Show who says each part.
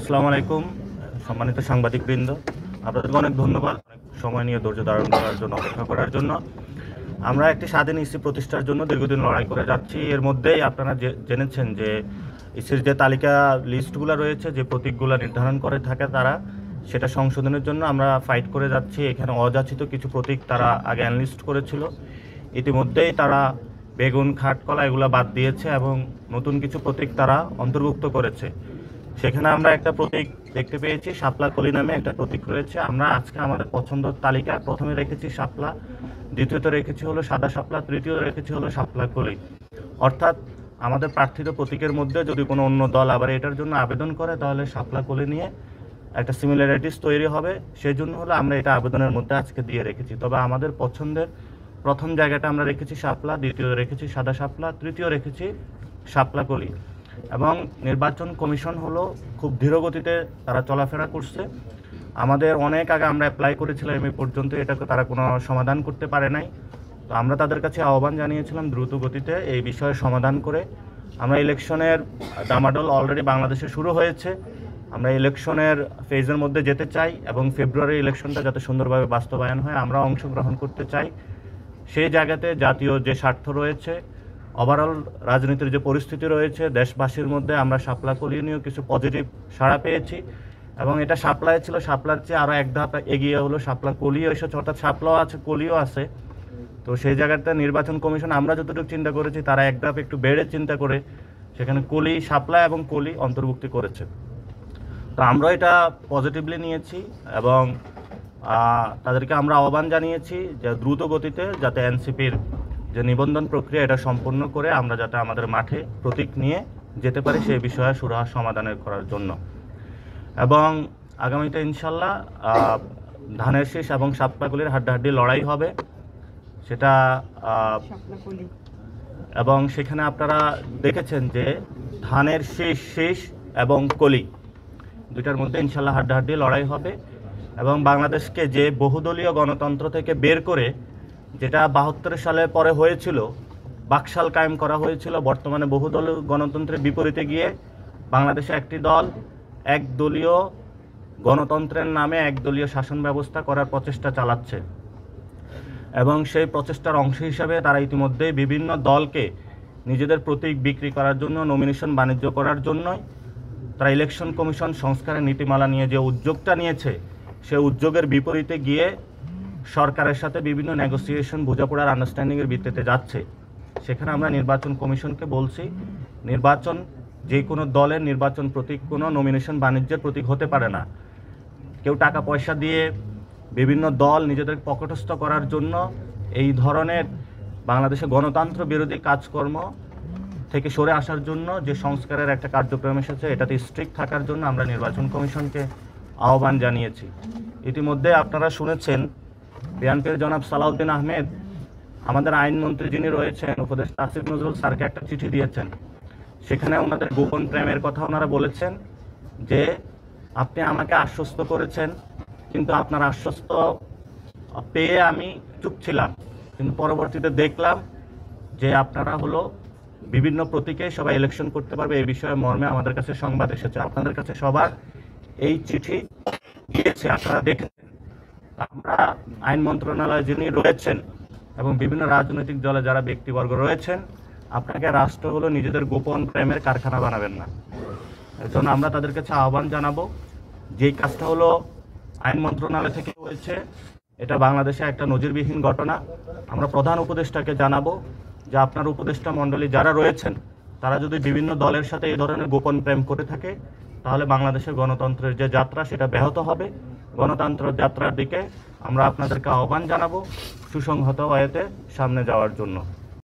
Speaker 1: আসসালামু আলাইকুম সম্মানিত সাংবাদিকবৃন্দ, আপনাদেরকে অনেক ধন্যবাদ সময় নিয়ে ধৈর্য ধারণ করার জন্য, অপেক্ষা করার জন্য। আমরা একটি স্বাধীন ইসি প্রতিষ্ঠার জন্য দীর্ঘদিন লড়াই করে যাচ্ছি। এর মধ্যেই আপনারা জেনেছেন যে ইসির যে তালিকা লিস্টগুলো রয়েছে, যে প্রতীকগুলো নির্ধারণ করে থাকে তারা, সেটা সংশোধনের জন্য আমরা ফাইট করে যাচ্ছি। এখানে অযাচিত কিছু প্রতীক তারা আগে অ্যানলিস্ট করেছিল, ইতিমধ্যেই তারা বেগুন, খাটকলা এগুলো বাদ দিয়েছে এবং নতুন কিছু প্রতীক তারা অন্তর্ভুক্ত করেছে। সেখানে আমরা একটা প্রতীক দেখতে পেয়েছি, শাপলা কলি নামে একটা প্রতীক রয়েছে। আমরা আজকে আমাদের পছন্দের তালিকা প্রথমে রেখেছি শাপলা, দ্বিতীয়ত রেখেছি হলো সাদা শাপলা, তৃতীয় রেখেছি হলো শাপলা কলি। অর্থাৎ আমাদের প্রার্থিত প্রতীকের মধ্যে যদি কোনো অন্য দল আবার এটার জন্য আবেদন করে, তাহলে শাপলা কলি নিয়ে একটা সিমিলারিটিস তৈরি হবে। সেই জন্য হলো আমরা এটা আবেদনের মধ্যে আজকে দিয়ে রেখেছি। তবে আমাদের পছন্দের প্রথম জায়গাটা আমরা রেখেছি শাপলা, দ্বিতীয় রেখেছি সাদা শাপলা, তৃতীয় রেখেছি শাপলা কলি। এবং নির্বাচন কমিশন হলো খুব ধীরগতিতে তারা চলাফেরা করছে। আমাদের অনেক আগে আমরা অ্যাপ্লাই করেছিলাম, এই পর্যন্ত এটাকে তারা কোনো সমাধান করতে পারে নাই। তো আমরা তাদের কাছে আহ্বান জানিয়েছিলাম দ্রুত গতিতে এই বিষয়ে সমাধান করে। আমরা ইলেকশনের ডামাডোল অলরেডি বাংলাদেশে শুরু হয়েছে। আমরা ইলেকশনের ফেজের মধ্যে যেতে চাই এবং ফেব্রুয়ারি ইলেকশনটা যাতে সুন্দরভাবে বাস্তবায়ন হয় আমরা অংশগ্রহণ করতে চাই। সেই জায়গাতে জাতীয় যে স্বার্থ রয়েছে, ওভারঅল রাজনীতির যে পরিস্থিতি রয়েছে দেশবাসীর মধ্যে, আমরা শাপলা কলি নিয়েও কিছু পজিটিভ সাড়া পেয়েছি। এবং এটা শাপলায় ছিল, শাপলার চেয়ে আরও এক ধাপ এগিয়ে হলো শাপলা কলিও এসেছে, অর্থাৎ শাপলাও আছে, কলিও আছে। তো সেই জায়গাতে নির্বাচন কমিশন আমরা যতটুকু চিন্তা করেছি তারা এক ধাপ একটু বেড়ে চিন্তা করে সেখানে কলি, শাপলা এবং কলি অন্তর্ভুক্তি করেছে। তো আমরা এটা পজিটিভলি নিয়েছি এবং তাদেরকে আমরা আহ্বান জানিয়েছি যে দ্রুত গতিতে যাতে এনসিপির যে নিবন্ধন প্রক্রিয়া এটা সম্পন্ন করে আমরা যাতে আমাদের মাঠে প্রতীক নিয়ে যেতে পারি সেই বিষয়ে সুরাহা সমাধানের করার জন্য। এবং আগামীতে ইনশাল্লাহ ধানের শীষ এবং শাপলাকলির হাড্ডাহাড্ডি লড়াই হবে সেটা। এবং সেখানে আপনারা দেখেছেন যে ধানের শীষ এবং কলি দুইটার মধ্যে ইনশাল্লাহ হাড্ডাহাড্ডি লড়াই হবে। এবং বাংলাদেশকে যে বহুদলীয় গণতন্ত্র থেকে বের করে, যেটা 72 সালে পরে হয়েছিল, বাকশাল কায়েম করা হয়েছিল, বর্তমানে বহুদলীয় গণতন্ত্রের বিপরীতে গিয়ে বাংলাদেশে একটি দল একদলীয় গণতন্ত্রের নামে একদলীয় শাসন ব্যবস্থা করার প্রচেষ্টা চালাচ্ছে। এবং সেই প্রচেষ্টার অংশ হিসাবে তারা ইতিমধ্যেই বিভিন্ন দলকে নিজেদের প্রতীক বিক্রি করার জন্য, নমিনেশন বাণিজ্য করার জন্যই তারা ইলেকশন কমিশন সংস্কারের নীতিমালা নিয়ে যে উদ্যোগটা নিয়েছে, সেই উদ্যোগের বিপরীতে গিয়ে সরকারের সাথে বিভিন্ন নেগোসিয়েশন, বোঝাপড়ার আন্ডারস্ট্যান্ডিংয়ের ভিত্তিতে যাচ্ছে। সেখানে আমরা নির্বাচন কমিশনকে বলছি, নির্বাচন যে কোনো দলের নির্বাচন প্রতীক কোনো নমিনেশন বাণিজ্যের প্রতীক হতে পারে না। কেউ টাকা পয়সা দিয়ে বিভিন্ন দল নিজেদের পকেটস্থ করার জন্য এই ধরনের বাংলাদেশে গণতন্ত্র বিরোধী কাজকর্ম থেকে সরে আসার জন্য যে সংস্কারের একটা কার্যক্রম এসেছে, এটাতে স্ট্রিক্ট থাকার জন্য আমরা নির্বাচন কমিশনকে আহ্বান জানিয়েছি। ইতিমধ্যে আপনারা শুনেছেন বিএনপির জনাব সালাউদ্দিন আহমেদ আমাদের আইনমন্ত্রী যিনি রয়েছেন, উপদেষ্টা আসিফ নজরুল স্যারকে একটা চিঠি দিয়েছেন। সেখানে ওনাদের গোপন প্রেমের কথা ওনারা বলেছেন যে আপনি আমাকে আশ্বস্ত করেছেন, কিন্তু আপনার আশ্বস্ত পেয়ে আমি চুপ ছিলাম, কিন্তু পরবর্তীতে দেখলাম যে আপনারা হলো বিভিন্ন প্রতীকে সবাই ইলেকশন করতে পারবে, এই বিষয়ে মর্মে আমাদের কাছে সংবাদ এসেছে। আপনাদের কাছে সবার এই চিঠি গিয়েছে, আপনারা দেখেছেন। আমরা আইন মন্ত্রণালয়ে যিনি রয়েছেন এবং বিভিন্ন রাজনৈতিক দলে যারা ব্যক্তিবর্গ রয়েছেন, আপনাকে রাষ্ট্র হলো নিজেদের গোপন প্রেমের কারখানা বানাবেন না। এর জন্য আমরা তাদের কাছে আহ্বান জানাবো, যেই কাজটা হলো আইন মন্ত্রণালয় থেকে হয়েছে, এটা বাংলাদেশে একটা নজিরবিহীন ঘটনা। আমরা প্রধান উপদেষ্টাকে জানাবো যে আপনার উপদেষ্টা মণ্ডলী যারা রয়েছেন তারা যদি বিভিন্ন দলের সাথে এই ধরনের গোপন প্রেম করে থাকে, তাহলে বাংলাদেশের গণতন্ত্রের যে যাত্রা সেটা ব্যাহত হবে। গণতন্ত্র যাত্রার দিকে আমরা আপনাদেরকে আহ্বান জানাবো সুসংহত ওয়েতে সামনে যাওয়ার জন্য।